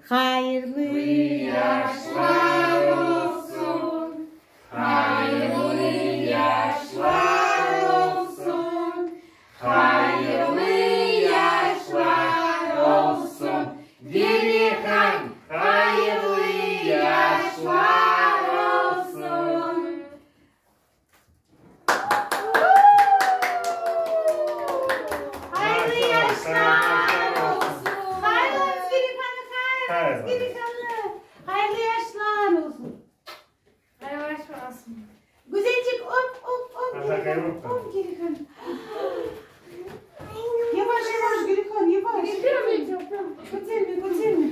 Hayırlı yaşlar olsun. Hayırlı yaşlar olsun. Hayırlı yaşlar olsun. Gerikan hayırlı yaşlar olsun. Hayırlı yaşlar olsun. Hayırlı Hayırlı yaşlar olsun. Hayırlı yaşlar olsun. Güzelcik op. Op Gerikan. Yavaş Gerikan yavaş. Götürme.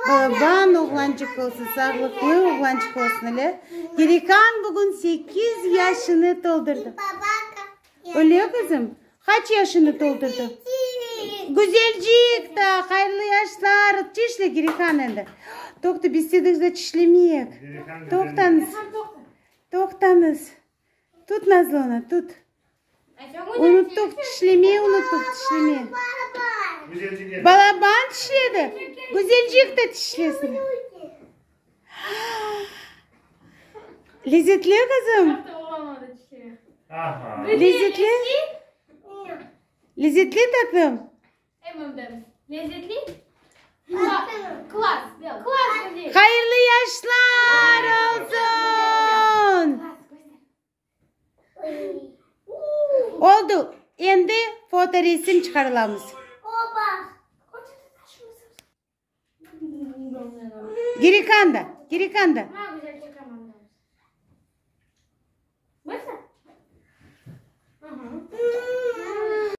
Baban oğlancık olsun, sağlıklı oğlancık olsun öyle. Gerikan bugün 8 yaşını doldurdu. Öyle kızım. Kaç yaşını doldurdu? Güzelcik da hayırlı yaşlar. Çişle Gerikan elde. Doktor biz sizde çişlemeyek. Doktanız. Tut Nazlı onu tut. Unuttuk çişlemeyi. Balaban çişledi. Güzelcik de çişlesin. Lezzetli kızım. Lezzetli. Lezzetli tatlım. Lezzetli. Klas. Hayırlı yaşlar olsun. Oldu. Şimdi foto resim çıkarılamız. Gerikanda.